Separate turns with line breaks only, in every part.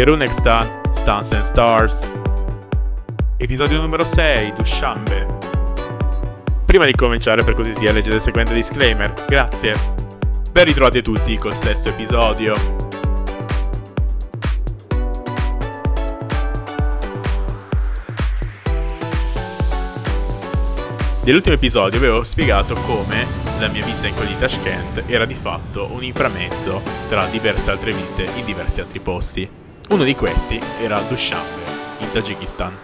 Kerunekstan, Stans and Stars. Episodio numero 6, Dushanbe. Prima di cominciare, per così sia, leggete il seguente disclaimer. Grazie. Ben ritrovati a tutti col sesto episodio. Nell'ultimo episodio avevo spiegato come la mia visita in quelli di Tashkent era di fatto un inframezzo tra diverse altre visite in diversi altri posti. Uno di questi era Dushanbe, in Tagikistan.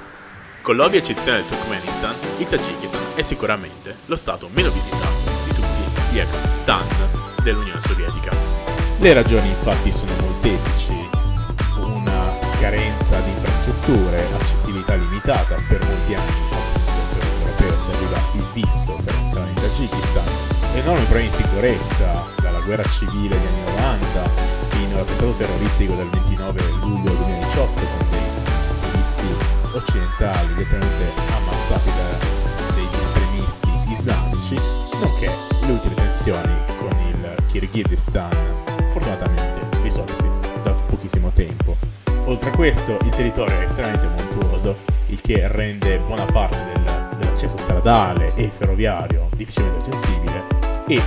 Con l'ovvia eccezione del Turkmenistan, il Tagikistan è sicuramente lo stato meno visitato di tutti gli ex stan dell'Unione Sovietica. Le ragioni infatti sono molteplici: una carenza di infrastrutture, accessibilità limitata per molti anni. Serviva il visto per entrare in Tagikistan, enormi problemi di sicurezza, dalla guerra civile degli anni 90 fino all'attentato terroristico del 29 luglio 2018 con dei turisti occidentali letteralmente ammazzati da degli estremisti islamici, nonché le ultime tensioni con il Kirghizistan, fortunatamente risolvesi da pochissimo tempo. Oltre a questo, il territorio è estremamente montuoso, il che rende buona parte dell'accesso stradale e ferroviario difficilmente accessibile e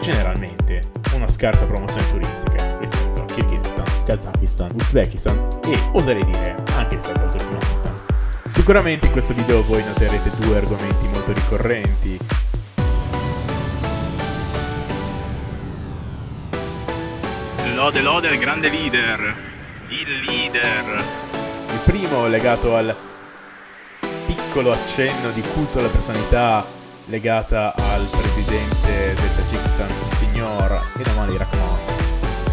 generalmente una scarsa promozione turistica rispetto a Kirghizistan, Kazakistan, Uzbekistan e oserei dire anche rispetto al Turkmenistan. Sicuramente in questo video voi noterete due argomenti molto ricorrenti.
Lode al grande leader, il leader.
Il primo legato al piccolo accenno di culto alla personalità legata al presidente del Tagikistan, signor Emomali Rakhmon.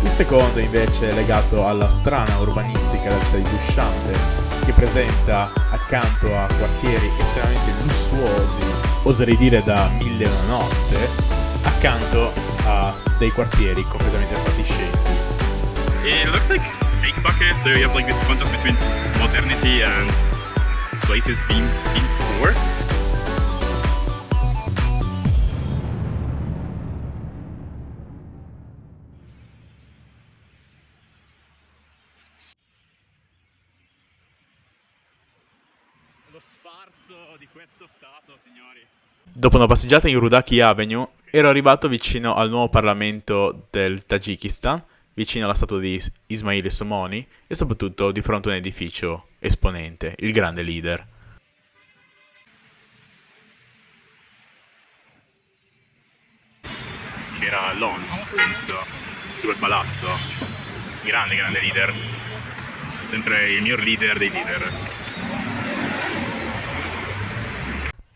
Il secondo invece è legato alla strana urbanistica della città di Dushanbe, che presenta accanto a quartieri estremamente lussuosi, oserei dire da Mille e una notte, accanto a dei quartieri completamente fatiscenti.
It looks like fake buckets, so you have like this contrast between modernity and places being poor. Lo sfarzo di questo stato, signori.
Dopo una passeggiata in Rudaki Avenue, ero arrivato vicino al nuovo Parlamento del Tagikistan, vicino alla statua di Ismail Somoni e soprattutto di fronte a un edificio esponente, il grande leader.
Che era l'ONU, penso, su quel palazzo. Grande leader. Sempre il miglior leader dei leader.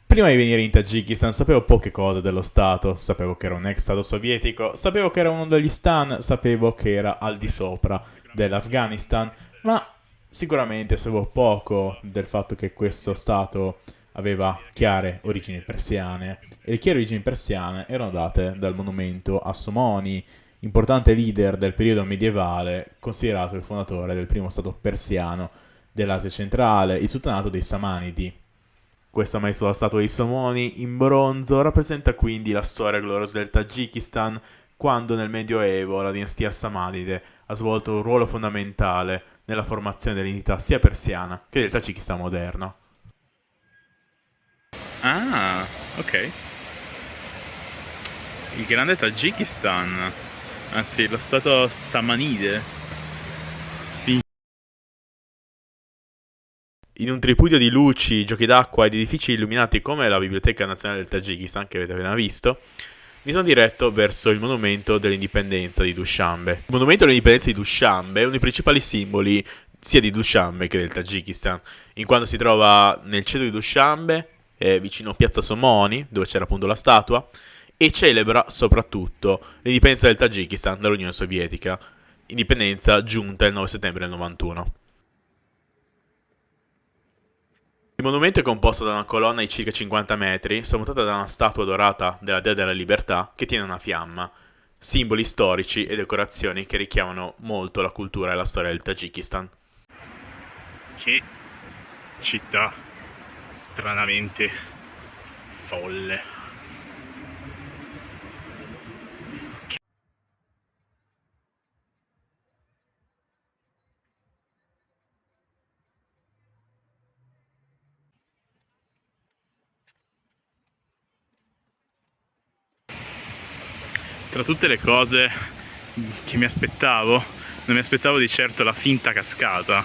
Prima di venire in Tagikistan sapevo poche cose dello stato, sapevo che era un ex stato sovietico, sapevo che era uno degli stan, sapevo che era al di sopra dell'Afghanistan, ma sicuramente sapevo poco del fatto che questo stato aveva chiare origini persiane, e le chiare origini persiane erano date dal monumento a Somoni, importante leader del periodo medievale, considerato il fondatore del primo stato persiano dell'Asia centrale, il sultanato dei Samanidi. Questa maestosa statua di Somoni in bronzo rappresenta quindi la storia gloriosa del Tagikistan, quando nel Medioevo la dinastia Samanide ha svolto un ruolo fondamentale nella formazione dell'identità sia persiana che del Tagikistan moderno.
Ah, ok. Il grande Tagikistan, anzi lo stato Samanide.
In un tripudio di luci, giochi d'acqua ed edifici illuminati come la Biblioteca Nazionale del Tagikistan, che avete appena visto, mi sono diretto verso il monumento dell'indipendenza di Dushanbe. Il monumento dell'indipendenza di Dushanbe è uno dei principali simboli sia di Dushanbe che del Tagikistan, in quanto si trova nel centro di Dushanbe, vicino a Piazza Somoni, dove c'era appunto la statua, e celebra soprattutto l'indipendenza del Tagikistan dall'Unione Sovietica, indipendenza giunta il 9 settembre del 91. Il monumento è composto da una colonna di circa 50 metri, sormontata da una statua dorata della Dea della Libertà che tiene una fiamma, simboli storici e decorazioni che richiamano molto la cultura e la storia del Tagikistan.
Che città stranamente folle. tra tutte le cose che mi aspettavo, non mi aspettavo di certo la finta cascata.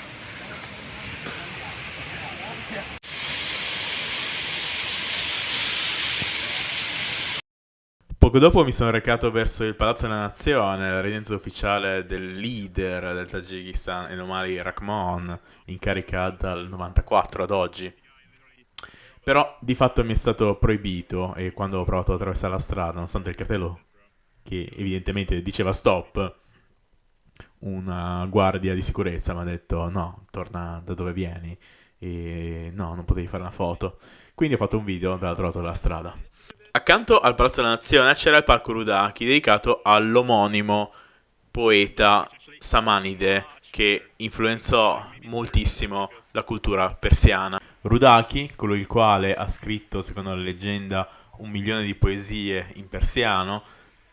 Poco dopo mi sono recato verso il Palazzo della Nazione, la residenza ufficiale del leader del Tagikistan, Emomali Rahmon, in carica dal 94 ad oggi. Però di fatto mi è stato proibito e quando ho provato ad attraversare la strada, nonostante il cartello che evidentemente diceva stop, una guardia di sicurezza mi ha detto no, torna da dove vieni e no, non potevi fare una foto. Quindi ho fatto un video dall'altro lato della strada. Accanto al Palazzo della Nazione c'era il Parco Rudaki dedicato all'omonimo poeta Samanide che influenzò moltissimo la cultura persiana. Rudaki, colui il quale ha scritto, secondo la leggenda, 1 milione di poesie in persiano,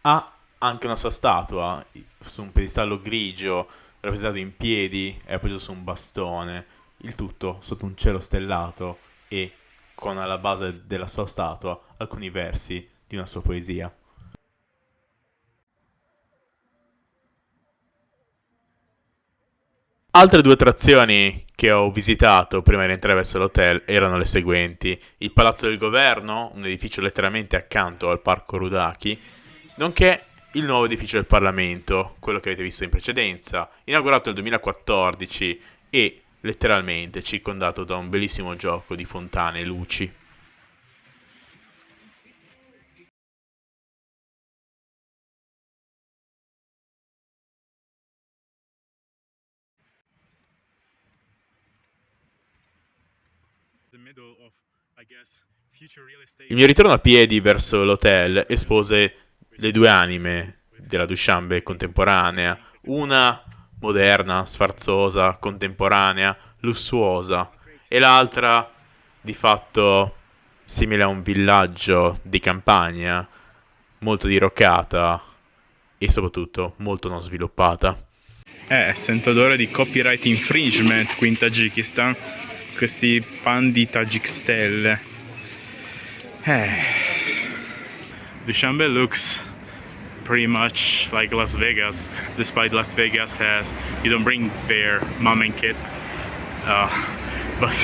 ha anche una sua statua su un piedistallo grigio, rappresentato in piedi e appoggiato su un bastone, il tutto sotto un cielo stellato e con alla base della sua statua alcuni versi di una sua poesia. Altre 2 attrazioni che ho visitato prima di rientrare verso l'hotel erano le seguenti: il Palazzo del Governo, un edificio letteralmente accanto al Parco Rudaki, nonché il nuovo edificio del Parlamento, quello che avete visto in precedenza, inaugurato nel 2014 e letteralmente circondato da un bellissimo gioco di fontane e luci. Il mio ritorno a piedi verso l'hotel espose le 2 anime della Dushanbe contemporanea, una moderna, sfarzosa, contemporanea, lussuosa, e l'altra di fatto simile a un villaggio di campagna, molto diroccata e soprattutto molto non sviluppata.
Sento odore di copyright infringement qui in Tagikistan. Questi pan di Tajikstelle. Dushanbe looks pretty much like Las Vegas, despite Las Vegas has, you don't bring there mom and kids, but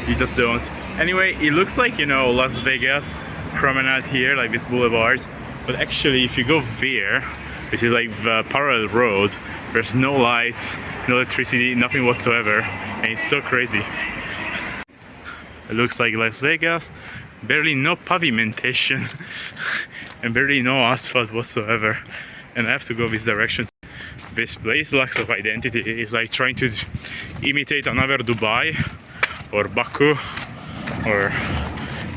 you just don't. Anyway, it looks like, you know, Las Vegas promenade here, like this boulevard, but actually if you go there, which is like the parallel road, there's no lights, no electricity, nothing whatsoever, and it's so crazy. It looks like Las Vegas, barely no pavimentation and barely no asphalt whatsoever, and I have to go this direction. This place lacks of identity. It's like trying to imitate another Dubai or Baku or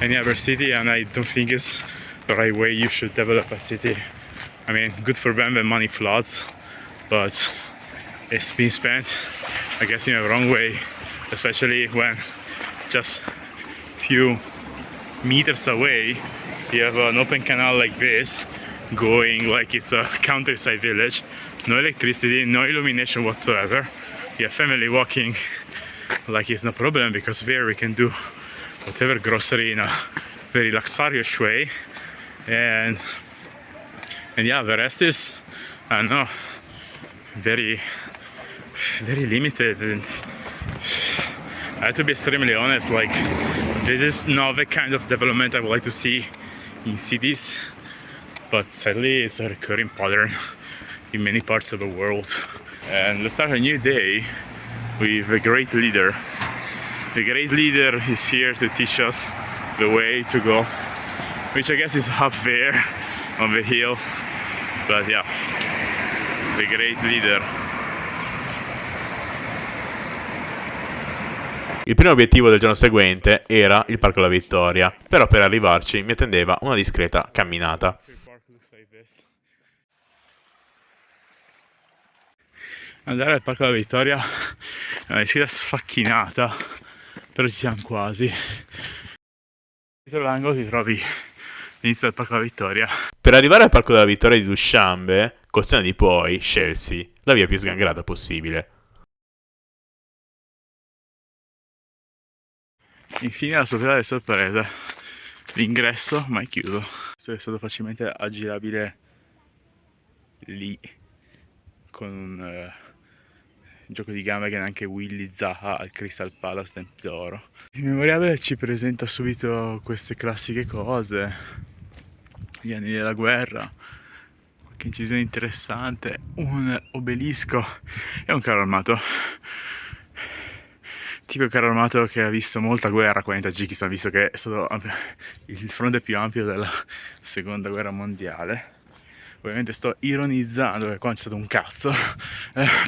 any other city, and I don't think it's the right way you should develop a city. I mean, good for them when money floods, but it's been spent, I guess, in a wrong way, especially when just few meters away you have an open canal like this going like it's a countryside village, no electricity, no illumination whatsoever. You have family walking like it's no problem, because there we can do whatever grocery in a very luxurious way, and yeah, the rest is, I don't know, very limited. And I have to be extremely honest, like, this is not the kind of development I would like to see in cities, but sadly it's a recurring pattern in many parts of the world. And let's start a new day with a great leader. The great leader is here to teach us the way to go, which I guess is up there on the hill, but yeah, the great leader.
Il primo obiettivo del giorno seguente era il Parco della Vittoria, però per arrivarci mi attendeva una discreta camminata.
Andare al Parco della Vittoria è una discreta sfacchinata, però ci siamo quasi. Dietro l'angolo ti trovi l'inizio del Parco della Vittoria.
Per arrivare al Parco della Vittoria di Dushanbe, col senno di poi, scelsi la via più sgangherata possibile.
Infine la sorpresa sorpresa, l'ingresso mai chiuso. Questo è stato facilmente aggirabile lì con un gioco di gambe che neanche Willy Zaha al Crystal Palace Tempio d'Oro. Il memoriale ci presenta subito queste classiche cose, gli anni della guerra, qualche incisione interessante, un obelisco e un carro armato. Tipo carro armato che ha visto molta guerra qua in Tagikistan, visto che è stato il fronte più ampio della seconda guerra mondiale. Ovviamente sto ironizzando perché qua non c'è stato un cazzo,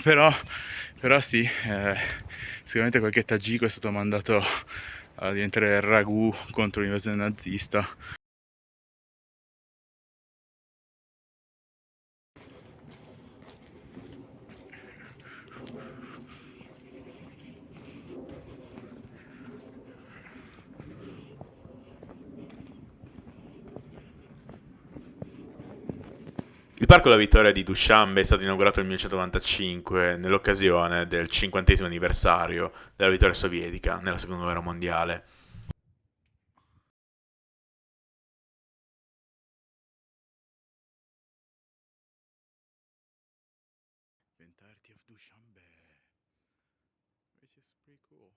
però sì, sicuramente qualche tagiko è stato mandato a diventare ragù contro l'invasione nazista.
Il Parco della Vittoria di Dushanbe è stato inaugurato nel 1995 nell'occasione del 50° anniversario della vittoria sovietica nella Seconda Guerra Mondiale.
The entirety of Dushanbe, which is pretty cool.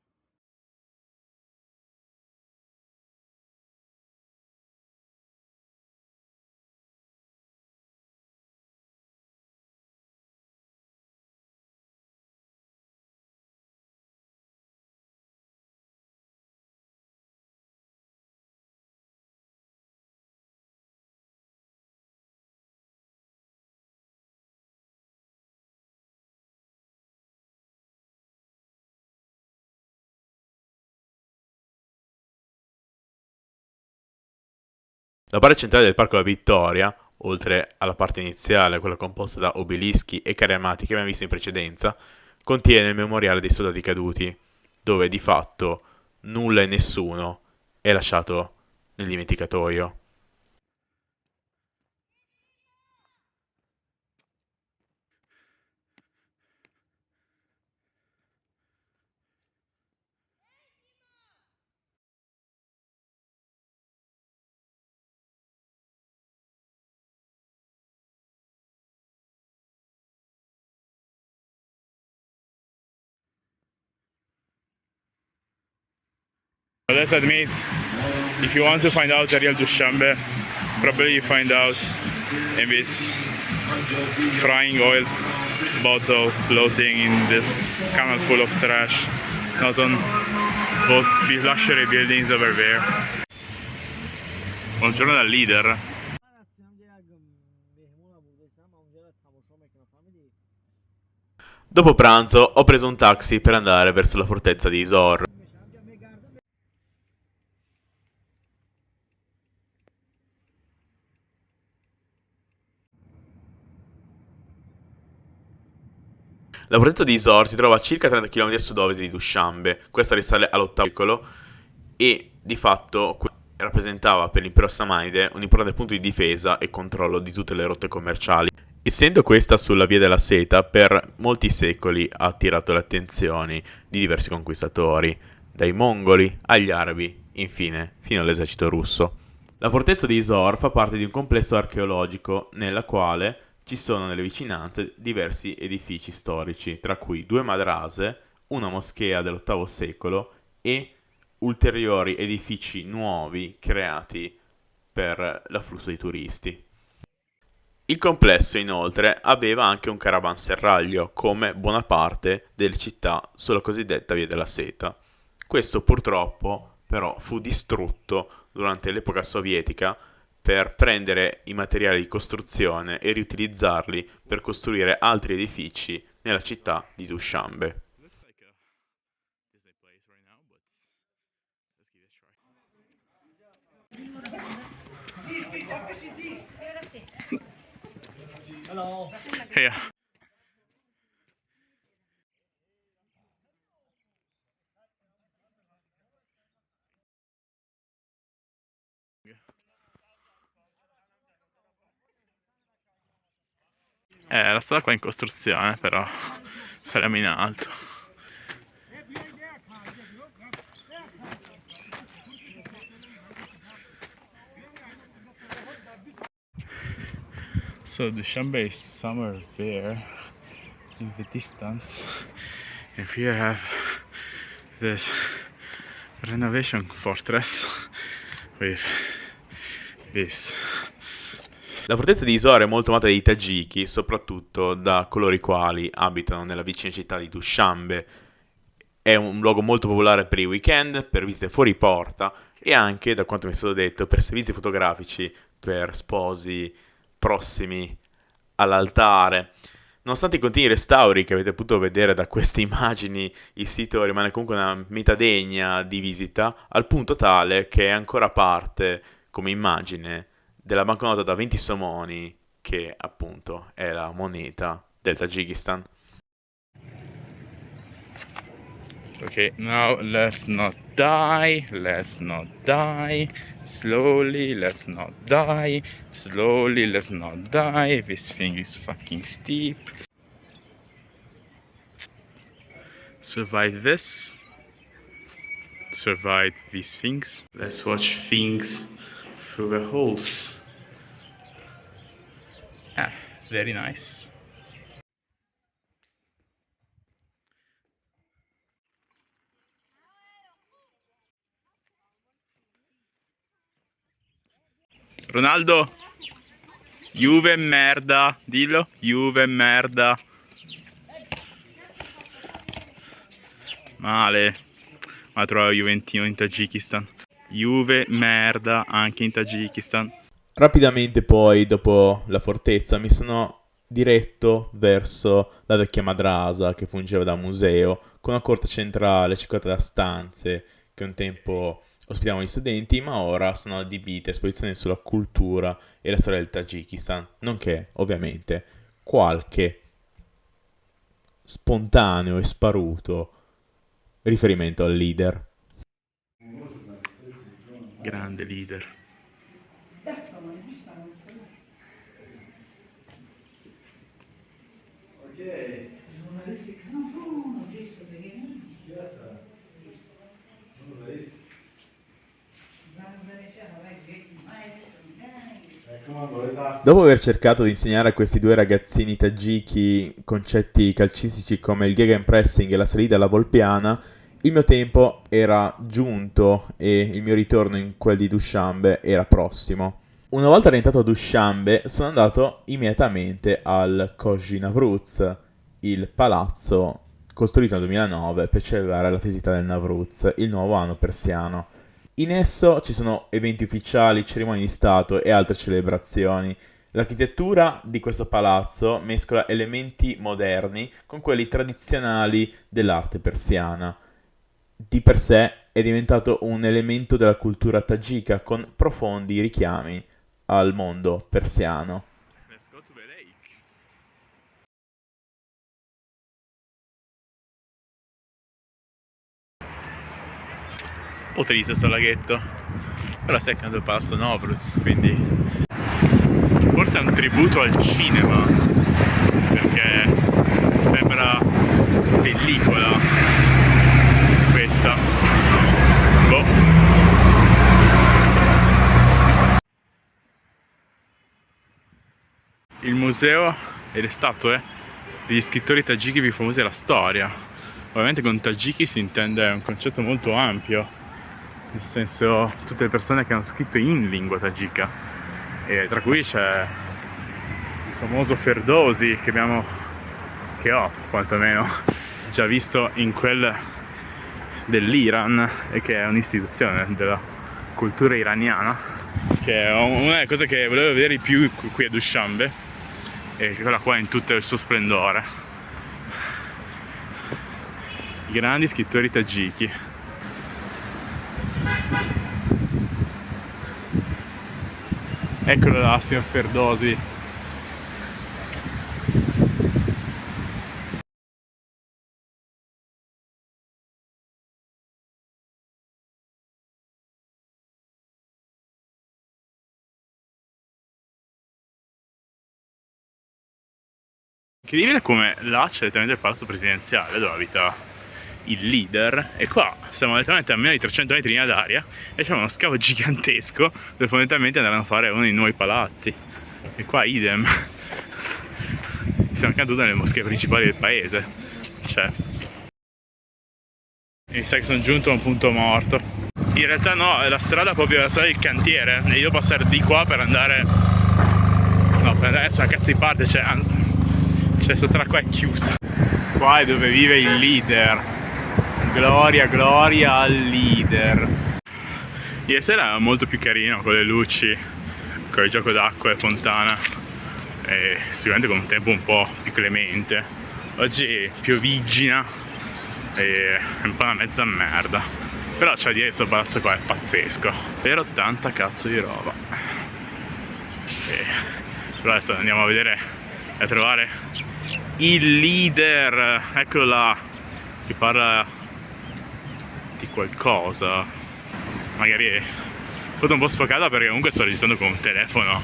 La parte centrale del Parco della Vittoria, oltre alla parte iniziale, quella composta da obelischi e carri armati che abbiamo visto in precedenza, contiene il memoriale dei soldati caduti, dove di fatto nulla e nessuno è lasciato nel dimenticatoio.
Let's admit, if you want to find out the real Dushanbe, probably you find out in this frying oil bottle floating in this canal full of trash, not on those luxury buildings over there. Buongiorno dal leader.
Dopo pranzo ho preso un taxi per andare verso la fortezza di Izor. La fortezza di Izor si trova a circa 30 km a sud-ovest di Dushanbe. Questa risale all'VIII secolo e di fatto rappresentava per l'impero Samanide un importante punto di difesa e controllo di tutte le rotte commerciali. Essendo questa sulla via della seta, per molti secoli ha attirato le attenzioni di diversi conquistatori, dai mongoli agli arabi, infine fino all'esercito russo. La fortezza di Izor fa parte di un complesso archeologico nella quale ci sono nelle vicinanze diversi edifici storici, tra cui 2 madrase, una moschea dell'VIII secolo e ulteriori edifici nuovi creati per l'afflusso di turisti. Il complesso, inoltre, aveva anche un caravanserraglio, come buona parte delle città sulla cosiddetta Via della Seta. Questo purtroppo, però, fu distrutto durante l'epoca sovietica per prendere i materiali di costruzione e riutilizzarli per costruire altri edifici nella città di Dushanbe.
Hello. Yeah. La strada qua è in costruzione, però saremo in alto. So Dushanbe is somewhere there in the distance, and here I have this renovation fortress with this.
La fortezza di Izor è molto amata dai tagiki, soprattutto da coloro i quali abitano nella vicina città di Dushanbe. È un luogo molto popolare per i weekend, per visite fuori porta e anche, da quanto mi è stato detto, per servizi fotografici per sposi prossimi all'altare. Nonostante i continui restauri che avete potuto vedere da queste immagini, il sito rimane comunque una meta degna di visita, al punto tale che è ancora parte, come immagine, della banconota da 20 somoni, che appunto è la moneta del Tagikistan.
Okay, now let's not die, slowly, let's not die, slowly, let's not die, this thing is fucking steep. Survive this, survive these things, let's watch things through the holes. Ah, very nice. Ronaldo, Juve merda, dillo, Juve merda. Male, ma trovo Juventino in Tagikistan. Juve merda anche in Tagikistan.
Rapidamente poi, dopo la fortezza, mi sono diretto verso la vecchia madrasa che fungeva da museo, con una corte centrale circondata da stanze che un tempo ospitavano gli studenti, ma ora sono adibite a esposizioni sulla cultura e la storia del Tagikistan, nonché, ovviamente, qualche spontaneo e sparuto riferimento al leader.
Grande leader.
Dopo aver cercato di insegnare a questi due ragazzini tagiki concetti calcistici come il gegenpressing e la salita alla volpiana, il mio tempo era giunto e il mio ritorno in quel di Dushanbe era prossimo. Una volta rientrato a Dushanbe, sono andato immediatamente al Koji Navruz, il palazzo costruito nel 2009 per celebrare la festività del Navruz, il nuovo anno persiano. In esso ci sono eventi ufficiali, cerimonie di stato e altre celebrazioni. L'architettura di questo palazzo mescola elementi moderni con quelli tradizionali dell'arte persiana. Di per sé è diventato un elemento della cultura tagika con profondi richiami al mondo persiano.
Let's go to the lake. Un po' triste sto laghetto, però sai che è il palazzo Novruz, quindi forse è un tributo al cinema, perché sembra pellicola questa. Boh. Il museo e le statue degli scrittori tagiki più famosi della storia. Ovviamente con tagiki si intende un concetto molto ampio, nel senso tutte le persone che hanno scritto in lingua tagika, e tra cui c'è il famoso Ferdowsi che ho quantomeno già visto in quel dell'Iran, e che è un'istituzione della cultura iraniana, che è una delle cose che volevo vedere di più qui a Dushanbe, e quella qua in tutto il suo splendore. I grandi scrittori tagiki. Eccolo là, signor Ferdowsi. Incredibile come là c'è letteralmente il palazzo presidenziale dove abita il leader, e qua siamo letteralmente a meno di 300 metri in linea d'aria e c'è uno scavo gigantesco dove fondamentalmente andranno a fare uno dei nuovi palazzi. E qua idem. Siamo caduti nelle moschee principali del paese. Cioè, mi sa che sono giunto a un punto morto. In realtà no, è la strada proprio la strada del cantiere. E io devo passare di qua per andare... No, per andare sulla cazzo di parte, cioè questa strada qua è chiusa. Qua è dove vive il leader. Gloria, gloria al leader. Ieri sera era molto più carino con le luci, con il gioco d'acqua e fontana. E sicuramente con un tempo un po' più clemente. Oggi piovigina e è un po' una mezza merda. Però c'è da dire che questo palazzo qua è pazzesco. Per tanta cazzo di roba. Però adesso andiamo a vedere, a trovare il leader. Eccolo là, che parla di qualcosa. Magari è foto un po' sfocata perché comunque sto registrando con un telefono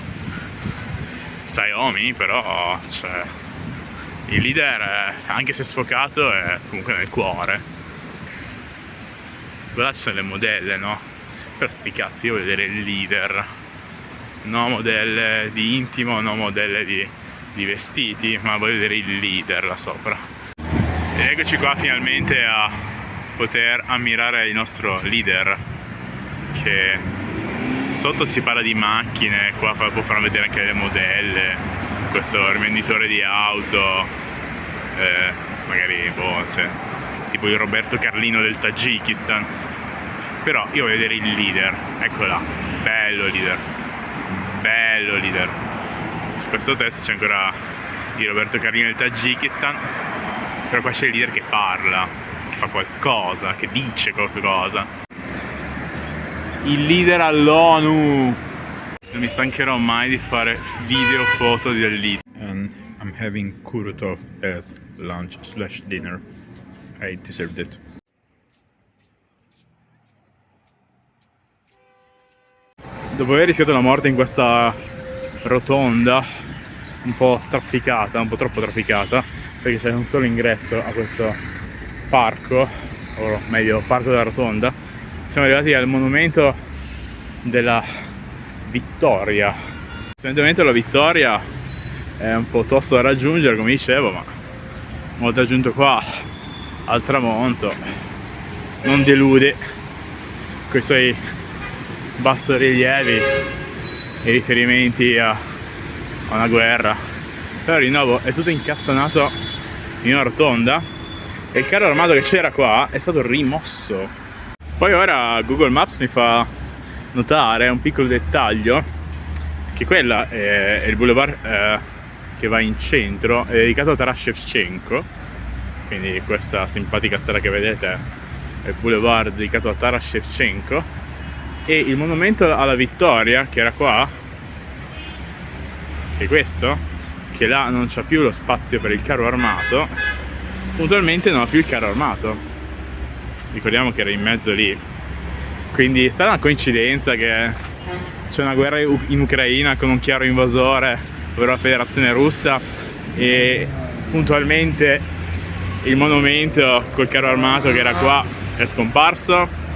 Xiaomi, però cioè, il leader, anche se sfocato, è comunque nel cuore. Là ci sono le modelle, no? Però sti cazzi, io voglio vedere il leader. No modelle di intimo, no modelle di vestiti, ma voglio vedere il leader là sopra. Ed eccoci qua finalmente a poter ammirare il nostro leader, che sotto si parla di macchine, qua può far vedere anche le modelle, questo rivenditore di auto, magari cioè, tipo il Roberto Carlino del Tagikistan. Però io voglio vedere il leader, ecco là, bello leader, bello leader. Su questo testo c'è ancora il Roberto Carlino del Tagikistan, però qua c'è il leader che parla, che fa qualcosa, che dice qualcosa. Il leader all'ONU. Non mi stancherò mai di fare video, foto del leader.
And I'm having Kurutov as lunch/dinner. I deserved it.
Dopo aver rischiato la morte in questa rotonda un po' trafficata, un po' troppo trafficata, perché c'è un solo ingresso a questo parco, o meglio parco della rotonda, siamo arrivati al monumento della Vittoria. Questo monumento della Vittoria è un po' tosto da raggiungere, come dicevo, ma una volta giunto qua al tramonto non delude con i suoi bassorilievi e riferimenti a una guerra. Però di nuovo è tutto incastonato in una rotonda e il carro armato che c'era qua è stato rimosso. Poi ora Google Maps mi fa notare un piccolo dettaglio, che quella è il boulevard che va in centro, è dedicato a Taras Shevchenko, quindi questa simpatica strada che vedete è il boulevard dedicato a Taras Shevchenko. E il monumento alla vittoria, che era qua, che è questo, che là non c'ha più lo spazio per il carro armato, puntualmente non ha più il carro armato. Ricordiamo che era in mezzo lì. Quindi è stata una coincidenza che c'è una guerra in Ucraina con un chiaro invasore, ovvero la Federazione Russa, e puntualmente il monumento col carro armato che era qua è scomparso.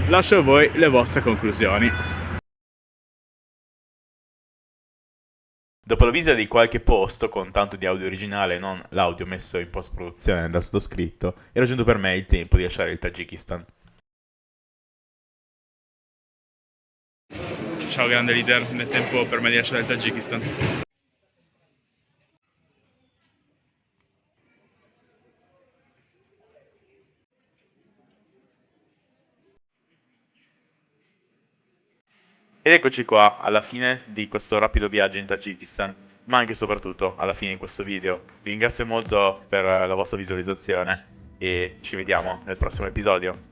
Lascio a voi le vostre conclusioni.
Dopo la visita di qualche posto con tanto di audio originale e non l'audio messo in post-produzione dal sottoscritto, era giunto per me il tempo di lasciare il Tagikistan.
Ciao grande leader, è tempo per me di lasciare il Tagikistan.
Ed eccoci qua, alla fine di questo rapido viaggio in Tagikistan, ma anche e soprattutto alla fine di questo video. Vi ringrazio molto per la vostra visualizzazione e ci vediamo nel prossimo episodio.